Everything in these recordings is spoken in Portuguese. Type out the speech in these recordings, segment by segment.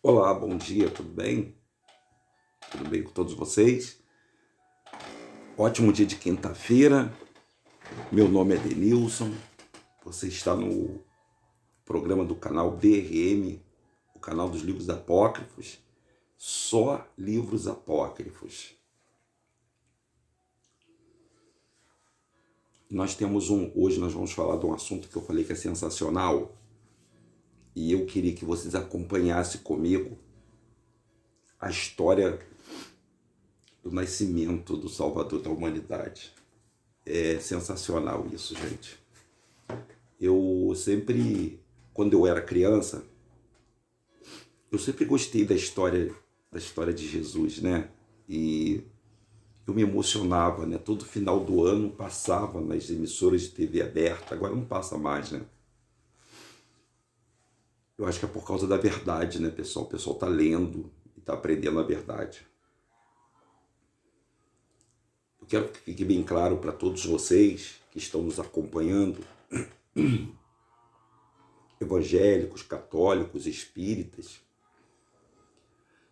Olá, bom dia, tudo bem? Tudo bem com todos vocês? Ótimo dia de quinta-feira. Meu nome é Denilson. Você está no programa do canal DRM, o canal dos livros apócrifos. Só livros apócrifos. Hoje nós vamos falar de um assunto que eu falei que é sensacional. E eu queria que vocês acompanhassem comigo a história do nascimento do Salvador da humanidade. É sensacional isso, gente. Quando eu era criança, eu sempre gostei da história de Jesus, né? E eu me emocionava, né? Todo final do ano passava nas emissoras de TV aberta, agora não passa mais, né? Eu acho que é por causa da verdade, né, pessoal? O pessoal tá lendo e tá aprendendo a verdade. Eu quero que fique bem claro para todos vocês que estão nos acompanhando, evangélicos, católicos, espíritas,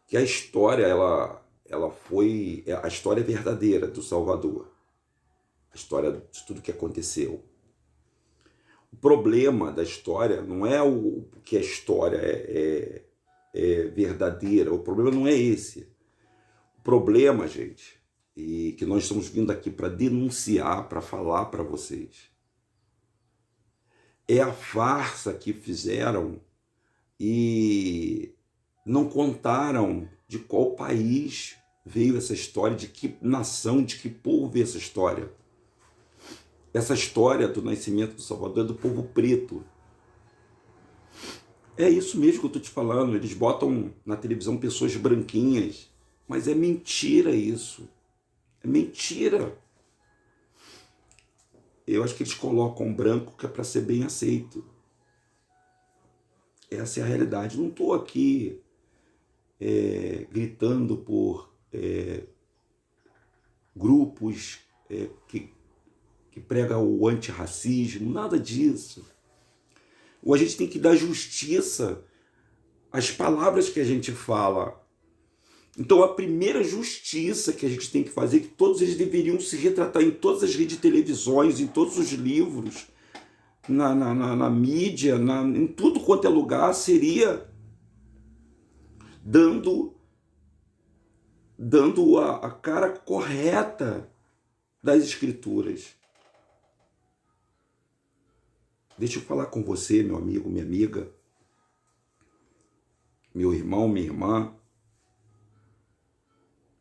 que a história a história verdadeira do Salvador, a história de tudo que aconteceu. O problema da história não é o que a história é verdadeira, o problema não é esse. O problema, gente, e que nós estamos vindo aqui para denunciar, para falar para vocês, é a farsa que fizeram e não contaram de qual país veio essa história, de que nação, de que povo veio essa história. Essa história do nascimento do Salvador é do povo preto. É isso mesmo que eu estou te falando. Eles botam na televisão pessoas branquinhas, mas é mentira isso. É mentira. Eu acho que eles colocam branco que é para ser bem aceito. Essa é a realidade. Não estou aqui gritando por grupos que pregam o antirracismo, nada disso. Ou a gente tem que dar justiça às palavras que a gente fala. Então a primeira justiça que a gente tem que fazer, que todos eles deveriam se retratar em todas as redes de televisões, em todos os livros, na mídia, em tudo quanto é lugar, seria dando a cara correta das escrituras. Deixa eu falar com você, meu amigo, minha amiga, meu irmão, minha irmã,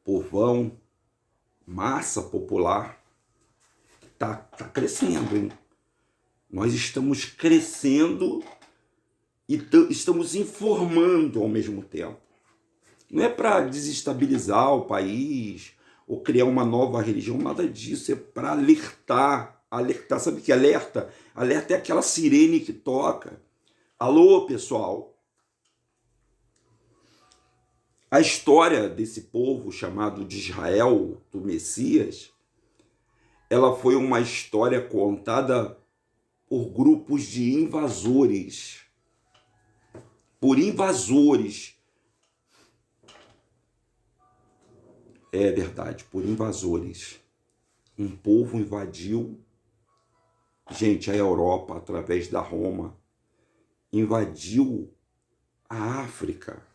povão, massa popular, tá crescendo, hein? Nós estamos crescendo e estamos informando ao mesmo tempo. Não é para desestabilizar o país ou criar uma nova religião, nada disso. É para alertar. Alertar, sabe o que é alerta? Alerta é aquela sirene que toca. Alô, pessoal. A história desse povo chamado de Israel, do Messias, ela foi uma história contada por grupos de invasores. Por invasores. É verdade, por invasores. Um povo invadiu, gente, a Europa através da Roma, invadiu a África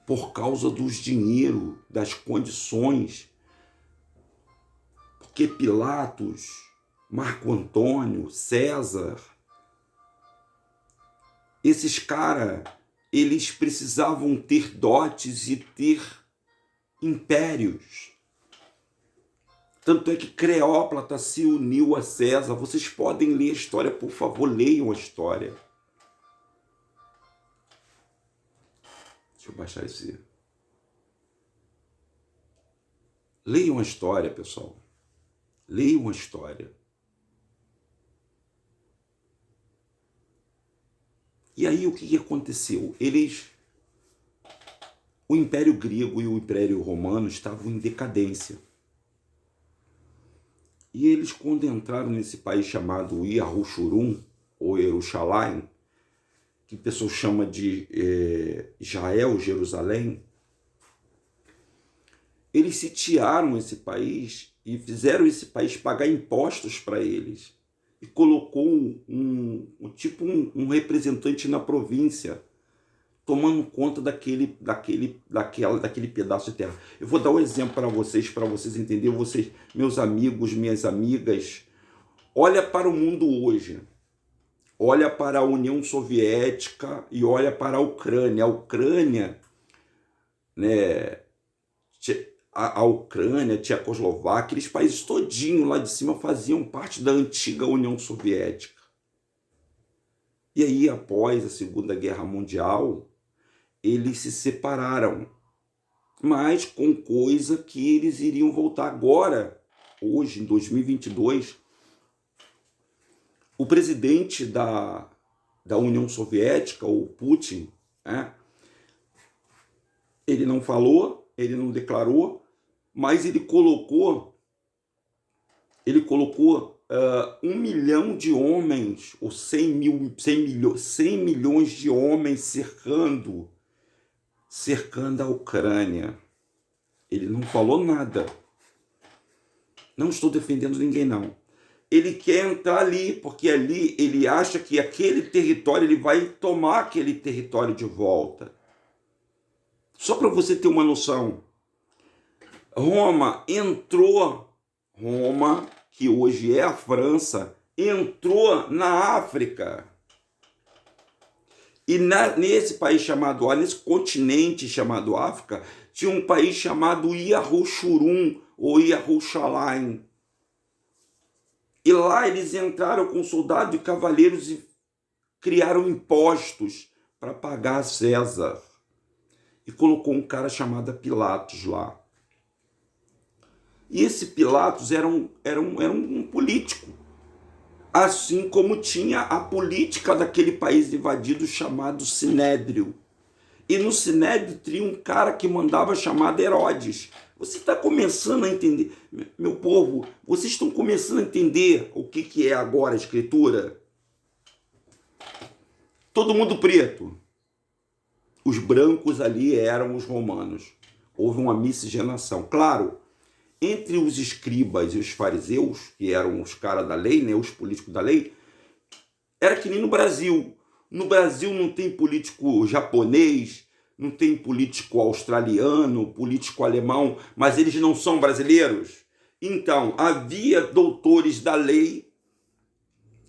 por causa dos dinheiro, das condições, porque Pilatos, Marco Antônio, César, esses caras, eles precisavam ter dotes e ter impérios. Tanto é que Cleópatra se uniu a César. Vocês podem ler a história, por favor, leiam a história. Deixa eu baixar esse. Leiam a história, pessoal. Leiam a história. E aí o que aconteceu? O Império Grego e o Império Romano estavam em decadência. E eles, quando entraram nesse país chamado Yahushurun, ou Jerusalém, que o pessoal chama de Israel, Jerusalém, eles sitiaram esse país e fizeram esse país pagar impostos para eles. E colocou um representante na província, tomando conta daquele pedaço de terra. Eu vou dar um exemplo para vocês entenderem, vocês, meus amigos, minhas amigas. Olha para o mundo hoje. Olha para a União Soviética e olha para a Ucrânia. A Ucrânia, né, a Ucrânia, a Tchecoslováquia, aqueles países todinhos lá de cima faziam parte da antiga União Soviética. E aí, após a Segunda Guerra Mundial, eles se separaram, mas com coisa que eles iriam voltar agora, hoje, em 2022. O presidente da União Soviética, o Putin, né, ele não falou, ele não declarou, mas ele colocou 1 milhão de homens, ou 100 milhões de homens cercando a Ucrânia. Ele não falou nada. Não estou defendendo ninguém, não. Ele quer entrar ali, porque ali ele acha que aquele território, ele vai tomar aquele território de volta. Só para você ter uma noção, Roma, que hoje é a França, entrou na África. E nesse país chamado, nesse continente chamado África, tinha um país chamado Yarushurun, ou Yarushalayim. E lá eles entraram com soldados e cavaleiros e criaram impostos para pagar a César. E colocou um cara chamado Pilatos lá. E esse Pilatos era um político. Assim como tinha a política daquele país invadido chamado Sinédrio. E no Sinédrio tinha um cara que mandava chamado Herodes. Você está começando a entender, meu povo, vocês estão começando a entender o que é agora a escritura? Todo mundo preto. Os brancos ali eram os romanos. Houve uma miscigenação. Claro, entre os escribas e os fariseus, que eram os caras da lei, né, os políticos da lei, era que nem no Brasil. No Brasil não tem político japonês, não tem político australiano, político alemão, mas eles não são brasileiros. Então, havia doutores da lei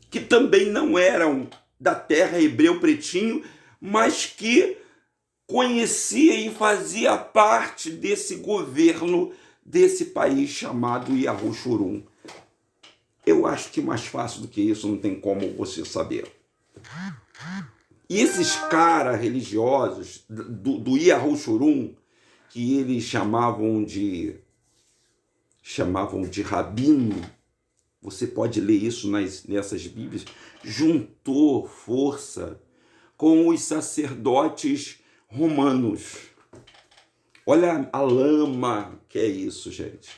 que também não eram da terra hebreu pretinho, mas que conhecia e fazia parte desse governo desse país chamado Yarushurun. Eu acho que mais fácil do que isso não tem como você saber. E esses caras religiosos do Yarushurun, que eles chamavam de rabino, você pode ler isso nessas Bíblias, juntou força com os sacerdotes romanos. Olha a lama que é isso, gente.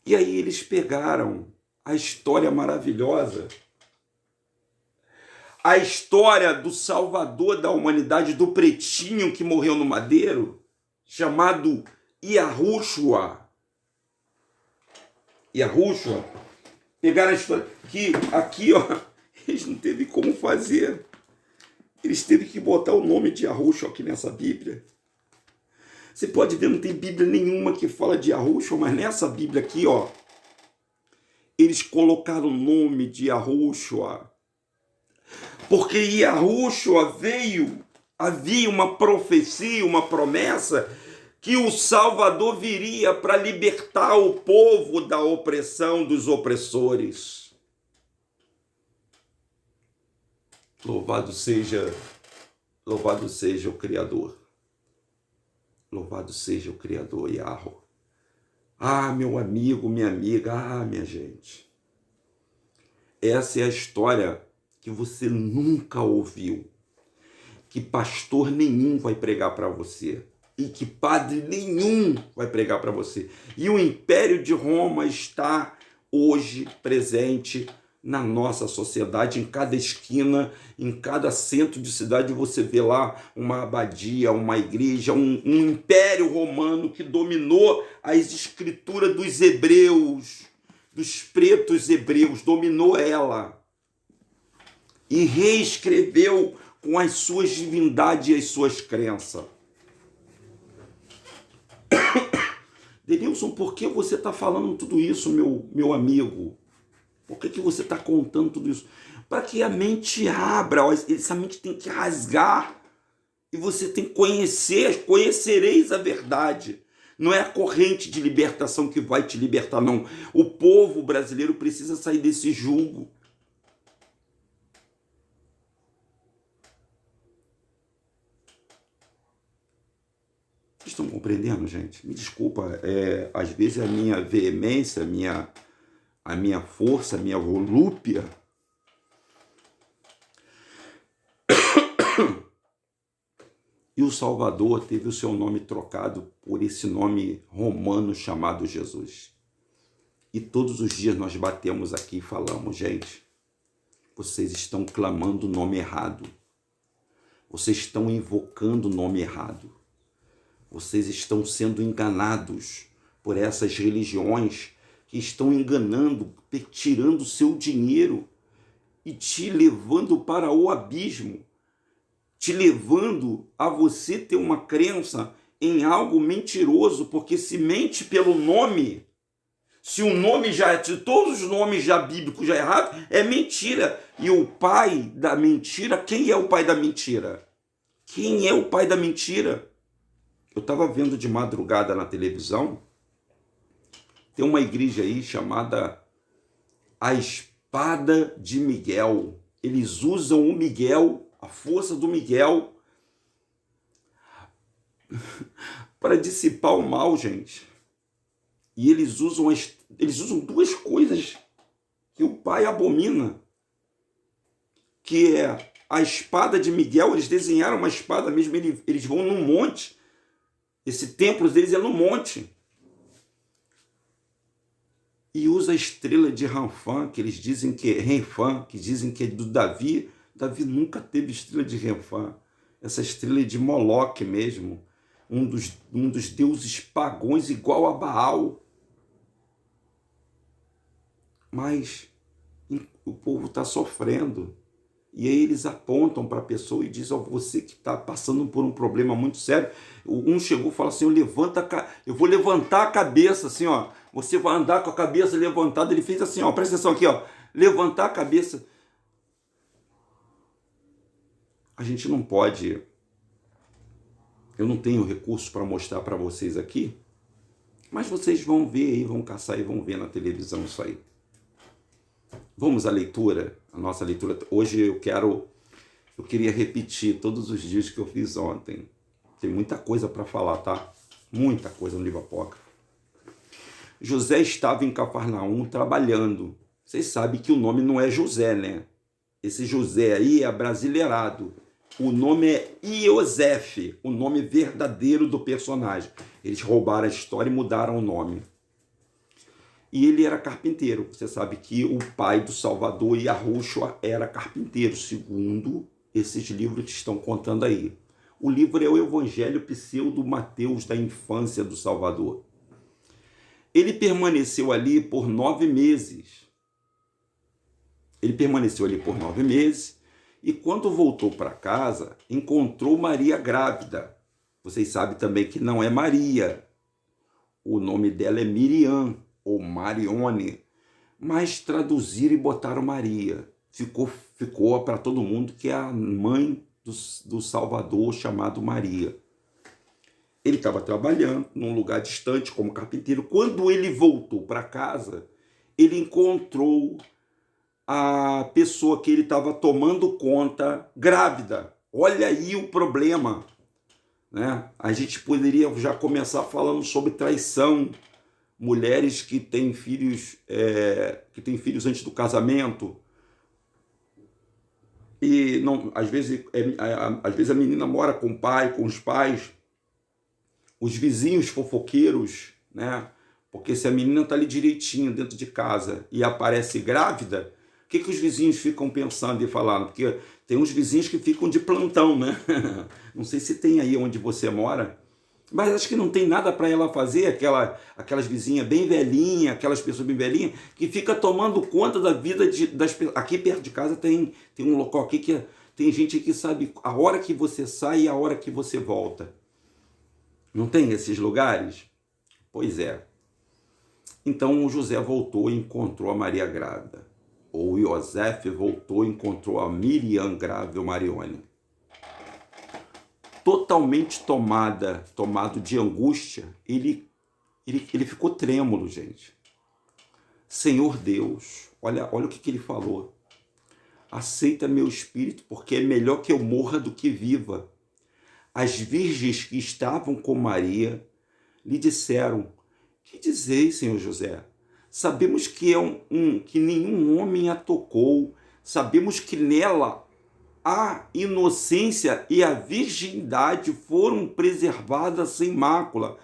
E aí eles pegaram a história maravilhosa, a história do Salvador da humanidade, do pretinho que morreu no madeiro, chamado Yahushua. Yahushua. Pegaram a história que aqui, ó, eles não teve como fazer. Eles teve que botar o nome de Yahushua aqui nessa Bíblia. Você pode ver, não tem Bíblia nenhuma que fala de Yahushua, mas nessa Bíblia aqui, ó, eles colocaram o nome de Yahushua. Porque Yahushua havia uma profecia, uma promessa, que o Salvador viria para libertar o povo da opressão dos opressores. Louvado seja o Criador. Louvado seja o Criador, Yahweh. Ah, meu amigo, minha amiga, minha gente. Essa é a história que você nunca ouviu, que pastor nenhum vai pregar para você, e que padre nenhum vai pregar para você. E o Império de Roma está hoje presente na nossa sociedade, em cada esquina, em cada centro de cidade, você vê lá uma abadia, uma igreja, um império romano que dominou as escrituras dos hebreus, dos pretos hebreus, dominou ela e reescreveu com as suas divindades e as suas crenças. Denilson, por que você está falando tudo isso, meu amigo? Por que você está contando tudo isso? Para que a mente abra, essa mente tem que rasgar. E você tem que conhecer, conhecereis a verdade. Não é a corrente de libertação que vai te libertar, não. O povo brasileiro precisa sair desse jugo. Vocês estão compreendendo, gente? Me desculpa, às vezes a minha veemência, a minha força, a minha volúpia e o Salvador teve o seu nome trocado por esse nome romano chamado Jesus. E todos os dias nós batemos aqui e falamos, gente, vocês estão clamando o nome errado. Vocês estão invocando o nome errado. Vocês estão sendo enganados por essas religiões que estão enganando, tirando o seu dinheiro e te levando para o abismo, te levando a você ter uma crença em algo mentiroso, porque se mente pelo nome, se o nome se todos os nomes já bíblicos já errados, é mentira. E o pai da mentira, quem é o pai da mentira? Quem é o pai da mentira? Eu estava vendo de madrugada na televisão, tem uma igreja aí chamada A Espada de Miguel. Eles usam o Miguel, a força do Miguel, para dissipar o mal, gente. E eles usam duas coisas que o pai abomina, que é a espada de Miguel. Eles desenharam uma espada mesmo, eles vão num monte. Esse templo deles é no monte. E usa a estrela de Renfã, que eles dizem que é Renfã, que dizem que é do Davi. Davi nunca teve estrela de Renfã. Essa estrela é de Moloque mesmo. Um dos deuses pagões igual a Baal. Mas o povo está sofrendo. E aí eles apontam para a pessoa e dizem, você que está passando por um problema muito sério. Um chegou e falou assim, eu vou levantar a cabeça, assim, ó. Você vai andar com a cabeça levantada. Ele fez assim, ó, presta atenção aqui, ó. Levantar a cabeça. A gente não pode... Eu não tenho recursos para mostrar para vocês aqui, mas vocês vão ver aí, vão caçar e vão ver na televisão isso aí. Vamos à leitura, a nossa leitura. Hoje eu queria repetir todos os dias que eu fiz ontem. Tem muita coisa para falar, tá? Muita coisa no livro apócrifo. José estava em Cafarnaum trabalhando. Vocês sabem que o nome não é José, né? Esse José aí é brasileirado. O nome é Iosef, o nome verdadeiro do personagem. Eles roubaram a história e mudaram o nome. E ele era carpinteiro. Você sabe que o pai do Salvador, Yahushua, era carpinteiro, segundo esses livros que estão contando aí. O livro é o Evangelho Pseudo Mateus da infância do Salvador. Ele permaneceu ali por 9 meses. E quando voltou para casa, encontrou Maria grávida. Vocês sabem também que não é Maria. O nome dela é Miriam, ou Marione. Mas traduziram e botaram Maria. Ficou para todo mundo que é a mãe do Salvador, chamado Maria. Ele estava trabalhando num lugar distante como carpinteiro. Quando ele voltou para casa, ele encontrou a pessoa que ele estava tomando conta grávida. Olha aí o problema, né? A gente poderia já começar falando sobre traição, mulheres que têm filhos antes do casamento e não, às vezes a menina mora com o pai, com os pais, os vizinhos fofoqueiros, né? Porque se a menina está ali direitinho dentro de casa e aparece grávida, o que os vizinhos ficam pensando e falando? Porque tem uns vizinhos que ficam de plantão, né? Não sei se tem aí onde você mora, mas acho que não tem nada para ela fazer, aquelas vizinhas bem velhinhas, aquelas pessoas bem velhinhas, que fica tomando conta da vida das pessoas. Aqui perto de casa tem um local aqui que tem gente que sabe a hora que você sai e a hora que você volta. Não tem esses lugares? Pois é. Então o José voltou e encontrou a Maria grávida. Ou Yosef voltou e encontrou a Miriam grávida, Marione. Totalmente tomado de angústia, ele ficou trêmulo, gente. Senhor Deus, olha o que ele falou. Aceita meu espírito, porque é melhor que eu morra do que viva. As virgens que estavam com Maria lhe disseram: que dizeis, Senhor José? Sabemos que que nenhum homem a tocou. Sabemos que nela a inocência e a virgindade foram preservadas sem mácula,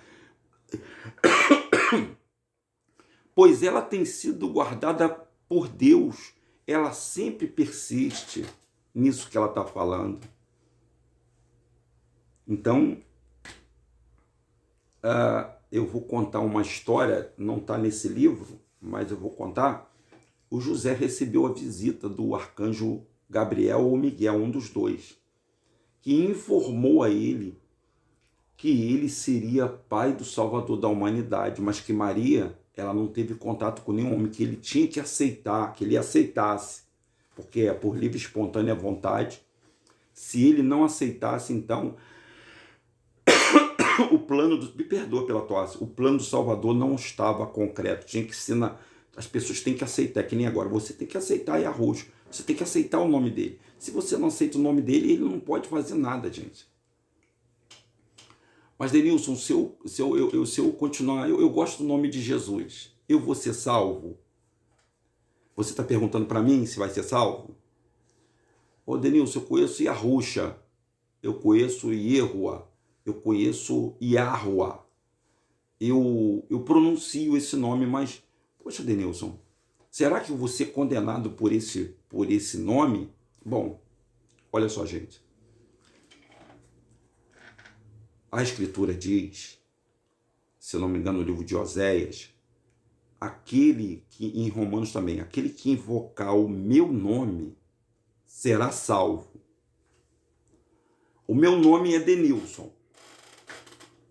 pois ela tem sido guardada por Deus. Ela sempre persiste nisso que ela está falando. Então, eu vou contar uma história, não está nesse livro, mas eu vou contar. O José recebeu a visita do arcanjo Gabriel ou Miguel, um dos dois, que informou a ele que ele seria pai do Salvador da humanidade, mas que Maria, ela não teve contato com nenhum homem, que ele tinha que aceitar, que ele aceitasse, porque é por livre e espontânea vontade. Se ele não aceitasse, então o plano me perdoa pela tosse, o plano do Salvador não estava concreto, tinha que ser as pessoas têm que aceitar, que nem agora, você tem que aceitar Yahushua, você tem que aceitar o nome dele. Se você não aceita o nome dele, ele não pode fazer nada, gente. Mas, Denilson, se eu continuar, eu gosto do nome de Jesus, eu vou ser salvo? Você está perguntando para mim se vai ser salvo? Ô, Denilson, eu conheço Yahushua, eu conheço Yehua, eu conheço Yahua, eu pronuncio esse nome, mas, poxa, Denilson, será que eu vou ser condenado por esse nome? Bom, olha só, gente. A Escritura diz, se eu não me engano, no livro de Oséias, aquele que, em Romanos também, aquele que invocar o meu nome será salvo. O meu nome é Denilson,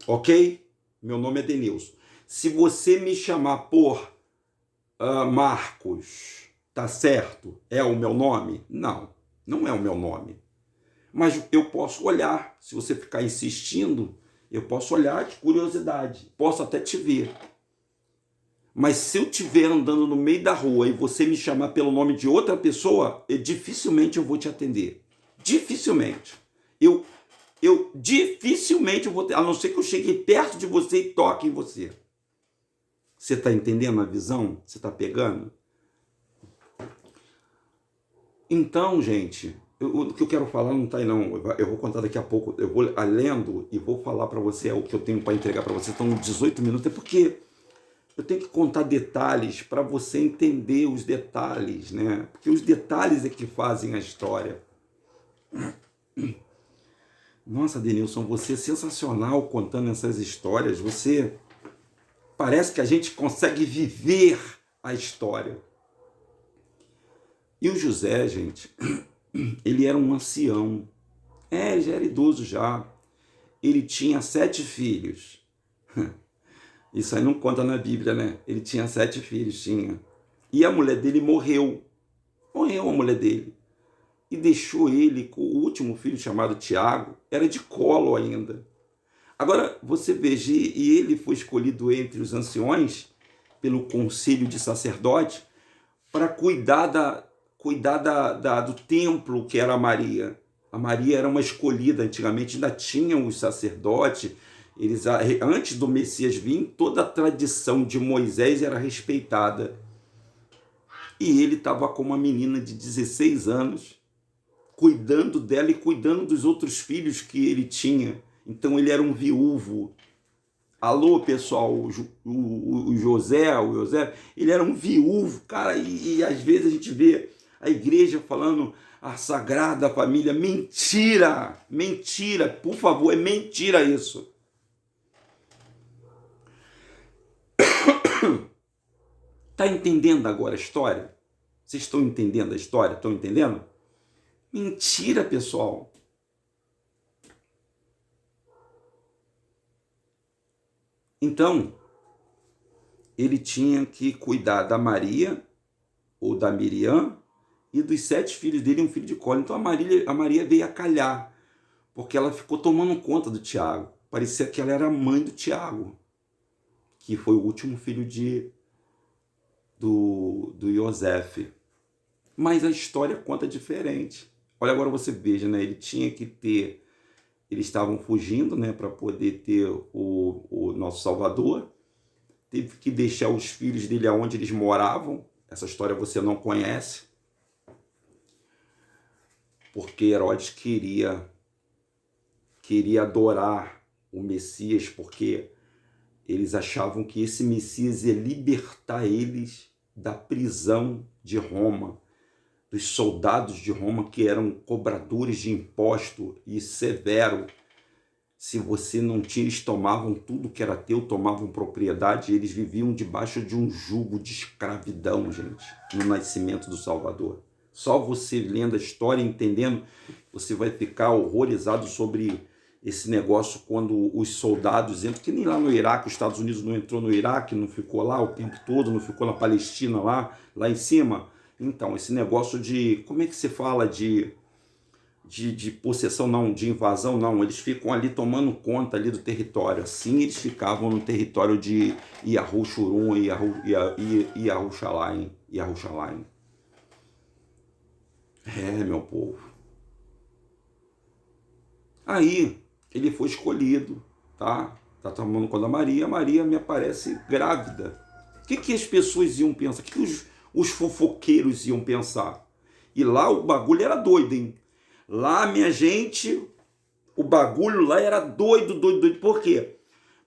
ok? Meu nome é Denilson. Se você me chamar por Marcos, tá certo? É o meu nome? Não, não é o meu nome. Mas eu posso olhar, se você ficar insistindo, eu posso olhar de curiosidade, posso até te ver. Mas se eu estiver andando no meio da rua e você me chamar pelo nome de outra pessoa, dificilmente eu vou te atender. Dificilmente. Eu dificilmente vou ter, a não ser que eu chegue perto de você e toque em você. Você está entendendo a visão? Você está pegando? Então, gente, o que eu quero falar não está aí não. Eu vou contar daqui a pouco. Eu vou lendo e vou falar para você o que eu tenho para entregar para você. Estão 18 minutos. É porque eu tenho que contar detalhes para você entender os detalhes, né? Porque os detalhes é que fazem a história. Nossa, Denilson, você é sensacional contando essas histórias. Você parece que a gente consegue viver a história. E o José, gente, ele era um ancião. Ele já era idoso já. Ele tinha 7 filhos. Isso aí não conta na Bíblia, né? Ele tinha 7 filhos, tinha. E a mulher dele morreu. Morreu a mulher dele. E deixou ele com o último filho, chamado Tiago. Era de colo ainda. Agora, você veja, e ele foi escolhido entre os anciões, pelo conselho de sacerdote, para cuidar do templo que era Maria. A Maria era uma escolhida, antigamente ainda tinham os sacerdotes, eles, antes do Messias vir, toda a tradição de Moisés era respeitada. E ele estava com uma menina de 16 anos, cuidando dela e cuidando dos outros filhos que ele tinha. Então ele era um viúvo. Alô, pessoal, o José, ele era um viúvo, cara, e às vezes a gente vê a igreja falando a Sagrada Família. Mentira! Mentira! Por favor, é mentira isso. Está entendendo agora a história? Vocês estão entendendo a história? Estão entendendo? Mentira, pessoal. Então, ele tinha que cuidar da Maria, ou da Miriam, e dos 7 filhos dele, um filho de colo. Então a Maria veio a calhar, porque ela ficou tomando conta do Tiago. Parecia que ela era a mãe do Tiago, que foi o último filho do Yosef. Mas a história conta diferente. Olha, agora você veja, né? Eles estavam fugindo, né, para poder ter o nosso Salvador. Teve que deixar os filhos dele aonde eles moravam. Essa história você não conhece. Porque Herodes queria adorar o Messias, porque eles achavam que esse Messias ia libertar eles da prisão de Roma, dos soldados de Roma, que eram cobradores de imposto e severo. Se você não tinha, eles tomavam tudo que era teu, tomavam propriedade, e eles viviam debaixo de um jugo de escravidão, gente, no nascimento do Salvador. Só você lendo a história e entendendo, você vai ficar horrorizado sobre esse negócio quando os soldados entram, que nem lá no Iraque, os Estados Unidos não entrou no Iraque, não ficou lá o tempo todo, não ficou na Palestina lá em cima. Então, esse negócio de, como é que se fala de possessão, não, de invasão, não, eles ficam ali tomando conta ali do território. Assim eles ficavam no território de Yahushurun e Yahushalayim. Meu povo. Aí ele foi escolhido, tá tomando conta da Maria. A Maria me aparece grávida. O que as pessoas iam pensar? O que os fofoqueiros iam pensar? E lá o bagulho era doido, hein? Lá, minha gente, o bagulho lá era doido. Por quê?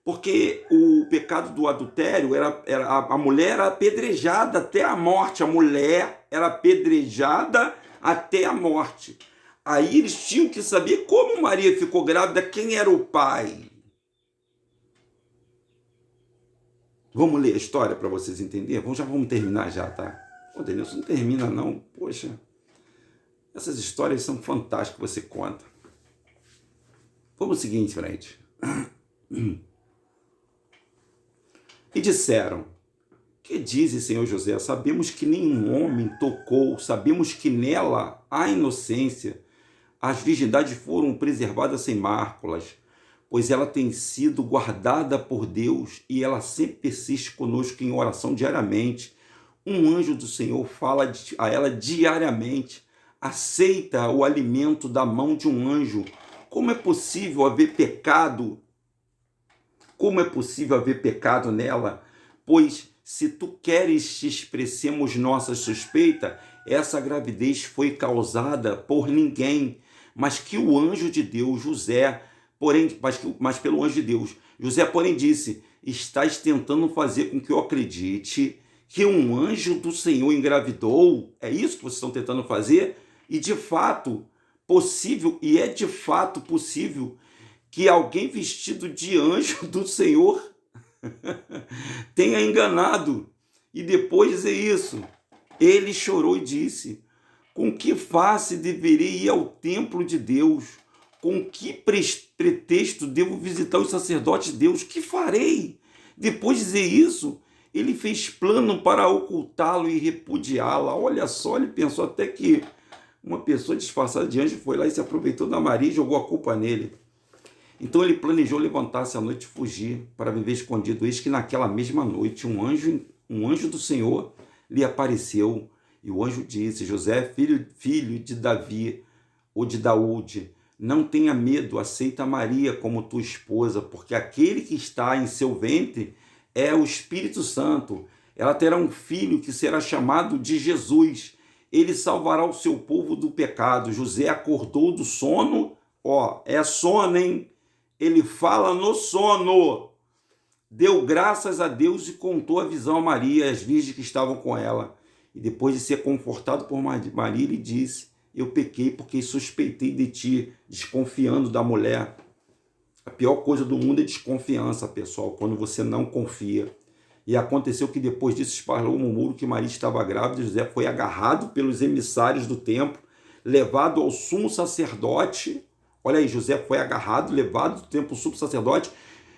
Porque o pecado do adultério a mulher era apedrejada até a morte. A mulher era apedrejada até a morte. Aí eles tinham que saber como Maria ficou grávida, quem era o pai. Vamos ler a história para vocês entenderem? Já vamos terminar já, tá? Pô, Denilson, não termina não, poxa. Essas histórias são fantásticas que você conta. Vamos seguir em frente. E disseram: que dizes, Senhor José? Sabemos que nenhum homem tocou, sabemos que nela há inocência. As virgindades foram preservadas sem máculas, pois ela tem sido guardada por Deus e ela sempre persiste conosco em oração diariamente. Um anjo do Senhor fala a ela diariamente. Aceita o alimento da mão de um anjo. Como é possível haver pecado? Como é possível haver pecado nela? Pois se tu queres que expressemos nossa suspeita, essa gravidez foi causada por ninguém, mas que o anjo de Deus, José, mas pelo anjo de Deus. José, porém, disse: estás tentando fazer com que eu acredite que um anjo do Senhor engravidou? É isso que vocês estão tentando fazer? E de fato possível que alguém vestido de anjo do Senhor tenha enganado. E depois de dizer isso, ele chorou e disse: com que face deverei ir ao templo de Deus? Com que pretexto devo visitar os sacerdotes de Deus? Que farei? Depois de dizer isso, ele fez plano para ocultá-lo e repudiá-la. Olha só, ele pensou até que uma pessoa disfarçada de anjo foi lá e se aproveitou da Maria e jogou a culpa nele. Então ele planejou levantar-se à noite e fugir para viver escondido. Eis que naquela mesma noite um anjo do Senhor lhe apareceu. E o anjo disse: José, filho de Davi, ou de Daúde, não tenha medo, aceita Maria como tua esposa, porque aquele que está em seu ventre é o Espírito Santo. Ela terá um filho que será chamado de Jesus. Ele salvará o seu povo do pecado. José acordou do sono. É sono, hein? Ele fala no sono. Deu graças a Deus e contou a visão a Maria e as virgens que estavam com ela. E depois de ser confortado por Maria, ele disse: eu pequei porque suspeitei de ti, desconfiando da mulher. A pior coisa do mundo é desconfiança, pessoal, quando você não confia. E aconteceu que depois disso espalhou um murmúrio que Maria estava grávida. José foi agarrado pelos emissários do templo, levado ao sumo sacerdote. Olha aí, José foi agarrado, levado do templo ao sumo sacerdote,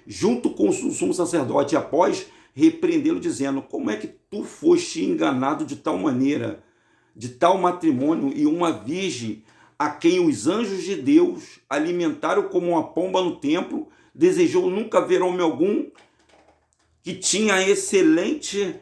junto com o sumo sacerdote, e após repreendê-lo, dizendo: como é que tu foste enganado de tal maneira, de tal matrimônio, e uma virgem a quem os anjos de Deus alimentaram como uma pomba no templo, desejou nunca ver homem algum, que tinha excelente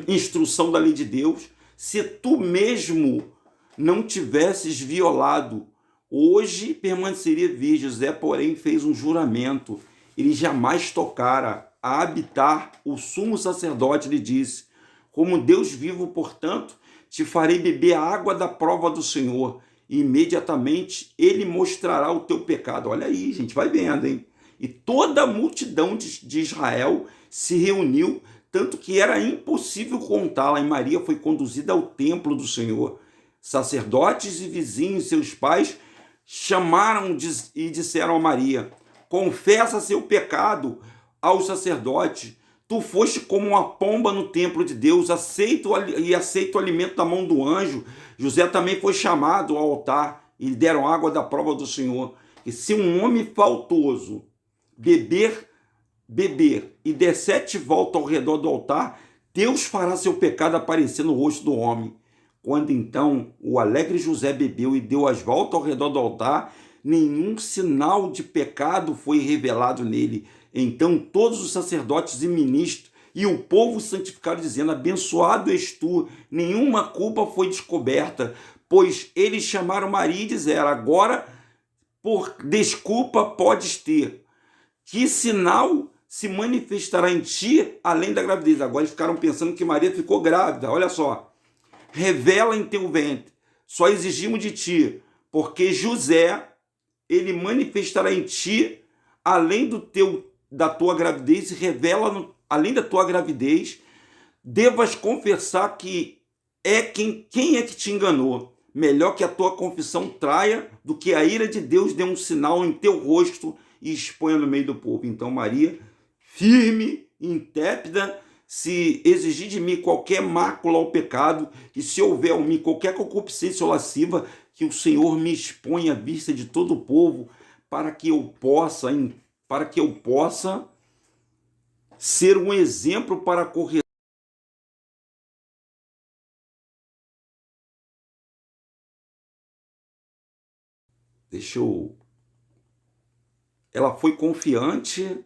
instrução da lei de Deus, se tu mesmo não tivesses violado, hoje permaneceria virgem. José, porém, fez um juramento. Ele jamais tocara a habitar o sumo sacerdote. Lhe disse: como Deus vivo, portanto, te farei beber a água da prova do Senhor, e imediatamente ele mostrará o teu pecado. Olha aí, gente, vai vendo, hein? E toda a multidão de Israel se reuniu, tanto que era impossível contá-la. E Maria foi conduzida ao templo do Senhor. Sacerdotes e vizinhos, seus pais, chamaram e disseram a Maria: confessa seu pecado aos sacerdotes. Tu foste como uma pomba no templo de Deus, aceita o alimento da mão do anjo. José também foi chamado ao altar e lhe deram água da prova do Senhor. E se um homem faltoso beber e der 7 voltas ao redor do altar, Deus fará seu pecado aparecer no rosto do homem. Quando então o alegre José bebeu e deu as voltas ao redor do altar, nenhum sinal de pecado foi revelado nele. Então todos os sacerdotes e ministros e o povo santificaram, dizendo: abençoado és tu, nenhuma culpa foi descoberta. Pois eles chamaram Maria e disseram: agora por desculpa podes ter. Que sinal se manifestará em ti além da gravidez? Agora eles ficaram pensando que Maria ficou grávida. Olha só. Revela em teu ventre, só exigimos de ti, porque José, ele manifestará em ti além da tua gravidez, e revela além da tua gravidez, devas confessar que é quem é que te enganou. Melhor que a tua confissão traia do que a ira de Deus dê um sinal em teu rosto e exponha no meio do povo. Então Maria, firme, intrépida, se exigir de mim qualquer mácula ao pecado, e se houver em mim qualquer concupiscência ou lasciva, que o Senhor me exponha à vista de todo o povo, para que eu possa ser um exemplo para a correção. Ela foi confiante.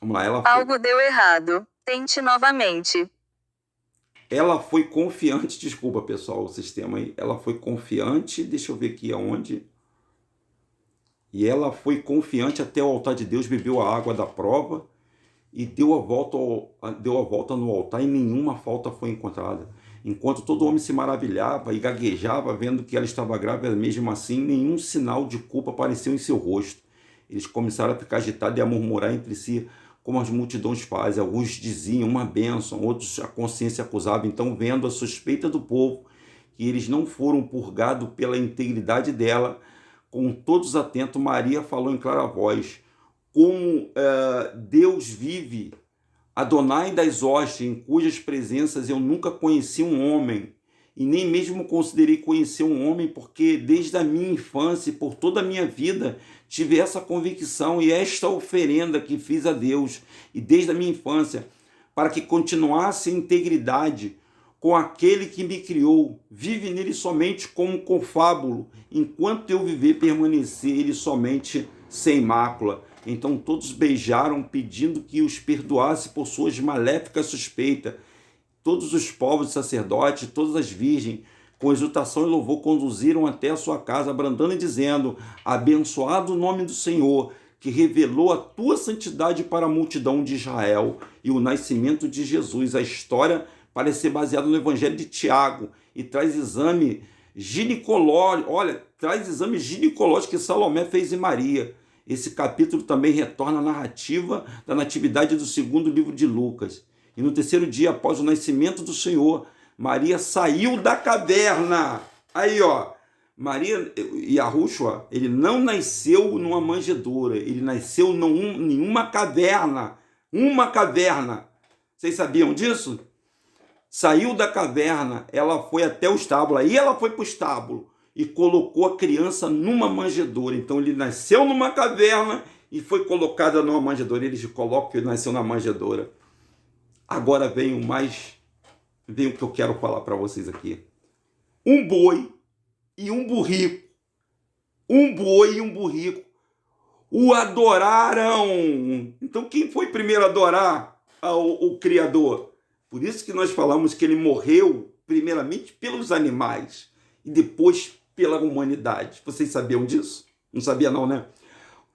Vamos lá, algo deu errado. Tente novamente. Ela foi confiante, desculpa pessoal, o sistema aí. Ela foi confiante, deixa eu ver aqui aonde. E ela foi confiante até o altar de Deus, bebeu a água da prova e deu a volta no altar, e nenhuma falta foi encontrada. Enquanto todo homem se maravilhava e gaguejava, vendo que ela estava grávida, mesmo assim, nenhum sinal de culpa apareceu em seu rosto. Eles começaram a ficar agitados e a murmurar entre si, como as multidões fazem. Alguns diziam uma bênção, outros a consciência acusava. Então, vendo a suspeita do povo, que eles não foram purgados pela integridade dela, com todos atentos, Maria falou em clara voz: como Deus vive, Adonai das hostes, em cujas presenças eu nunca conheci um homem, e nem mesmo considerei conhecer um homem, porque desde a minha infância e por toda a minha vida tive essa convicção e esta oferenda que fiz a Deus, e desde a minha infância, para que continuasse em integridade com aquele que me criou. Vive nele somente como confábulo, enquanto eu viver, permanecer ele somente sem mácula. Então todos beijaram, pedindo que os perdoasse por suas maléficas suspeitas. Todos os povos e sacerdotes, todas as virgens, com exultação e louvor, conduziram até a sua casa, brandando e dizendo: abençoado o nome do Senhor, que revelou a tua santidade para a multidão de Israel, e o nascimento de Jesus. A história parece ser baseada no Evangelho de Tiago, e traz exame ginecológico. Olha, traz exame ginecológico que Salomé fez em Maria. Esse capítulo também retorna à narrativa da natividade do segundo livro de Lucas. E no terceiro dia, após o nascimento do Senhor, Maria saiu da caverna. Aí, ó, Maria e Yahushua, ele não nasceu numa manjedoura, ele nasceu em uma caverna. Uma caverna. Vocês sabiam disso? Saiu da caverna, ela foi até o estábulo, aí ela foi para o estábulo e colocou a criança numa manjedoura. Então ele nasceu numa caverna e foi colocada numa manjedoura. Eles colocam que ele nasceu na manjedoura. Agora vem o que eu quero falar para vocês aqui. Um boi e um burrico. Um boi e um burrico o adoraram. Então quem foi primeiro a adorar o Criador? Por isso que nós falamos que ele morreu primeiramente pelos animais e depois pela humanidade. Vocês sabiam disso? Não sabia não, né?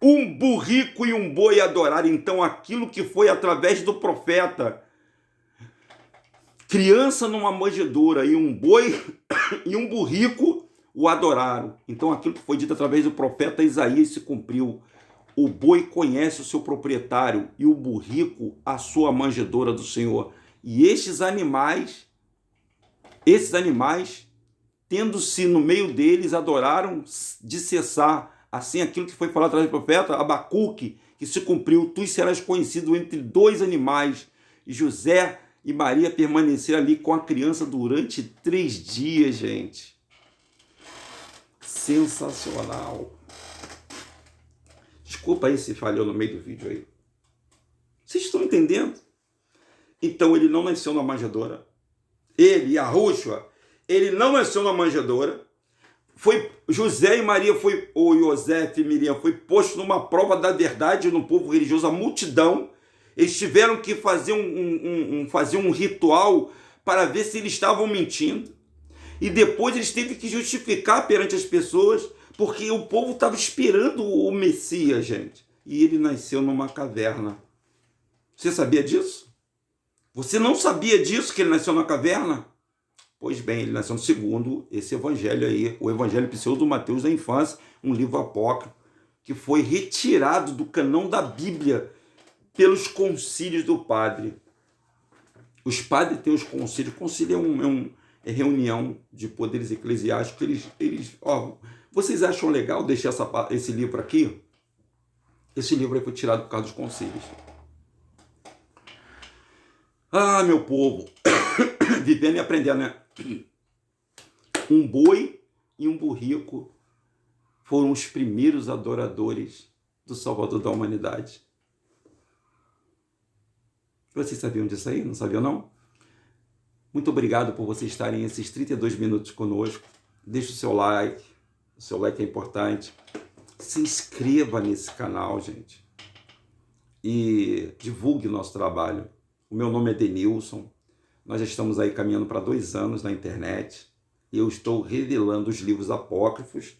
Um burrico e um boi adoraram então aquilo que foi através do profeta. Criança numa manjedoura e um boi e um burrico o adoraram. Então aquilo que foi dito através do profeta Isaías se cumpriu. O boi conhece o seu proprietário e o burrico a sua manjedoura do Senhor. E esses animais, tendo-se no meio deles, adoraram de cessar. Assim, aquilo que foi falado através do profeta Abacuque, que se cumpriu, tu serás conhecido entre dois animais. E José e Maria permaneceram ali com a criança durante 3 dias, gente. Sensacional. Desculpa aí se falhou no meio do vídeo aí. Vocês estão entendendo? Então ele não nasceu na manjedoura. Ele, Yahushua, ele não nasceu na manjedoura. Foi José e Maria, ou Yosef e Miriam, foi posto numa prova da verdade no povo religioso, a multidão. Eles tiveram que fazer um ritual para ver se eles estavam mentindo. E depois eles teve que justificar perante as pessoas, porque o povo estava esperando o Messias, gente. E ele nasceu numa caverna. Você sabia disso? Você não sabia disso, que ele nasceu na caverna? Pois bem, ele nasceu segundo esse evangelho aí, o evangelho pseudo Mateus da infância, um livro apócrifo, que foi retirado do canão da Bíblia pelos concílios do padre. Os padres têm os concílios. Concílio é reunião de poderes eclesiásticos. Vocês acham legal deixar esse livro aqui? Esse livro aí foi tirado por causa dos concílios. Ah, meu povo, vivendo e aprendendo, né? Um boi e um burrico foram os primeiros adoradores do Salvador da humanidade. Vocês sabiam disso aí? Não sabiam, não? Muito obrigado por vocês estarem esses 32 minutos conosco. Deixe o seu like é importante. Se inscreva nesse canal, gente. E divulgue o nosso trabalho. O meu nome é Denilson. Nós já estamos aí caminhando para 2 anos na internet. E eu estou revelando os livros apócrifos,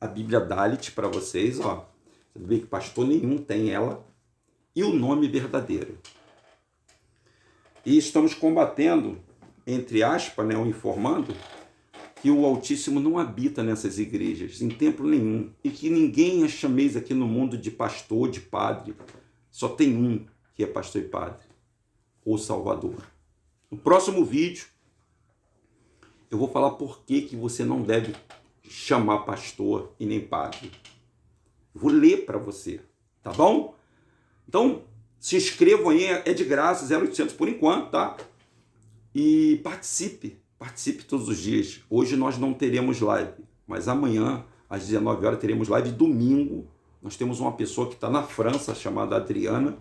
a Bíblia Dalit para vocês. Ó. Você vê que pastor nenhum tem ela. E o nome verdadeiro. E estamos combatendo, entre aspas, né, informando, que o Altíssimo não habita nessas igrejas, em templo nenhum. E que ninguém a chameis aqui no mundo de pastor, de padre. Só tem um que é pastor e padre. O Salvador. No próximo vídeo, eu vou falar por que você não deve chamar pastor e nem padre. Vou ler para você, tá bom? Então, se inscrevam aí, é de graça, 0800 por enquanto, tá? E participe todos os dias. Hoje nós não teremos live, mas amanhã, às 19 horas, teremos live. Domingo, nós temos uma pessoa que está na França, chamada Adriana,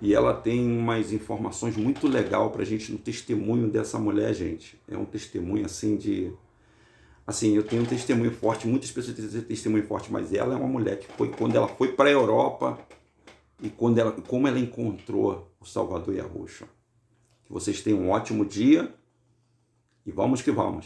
e ela tem umas informações muito legais para a gente no testemunho dessa mulher, gente. É um testemunho assim de... Assim, eu tenho um testemunho forte, muitas pessoas têm testemunho forte, mas ela é uma mulher que foi, quando ela foi para a Europa, e como ela encontrou o Salvador Yahushua. Que vocês tenham um ótimo dia, e vamos que vamos.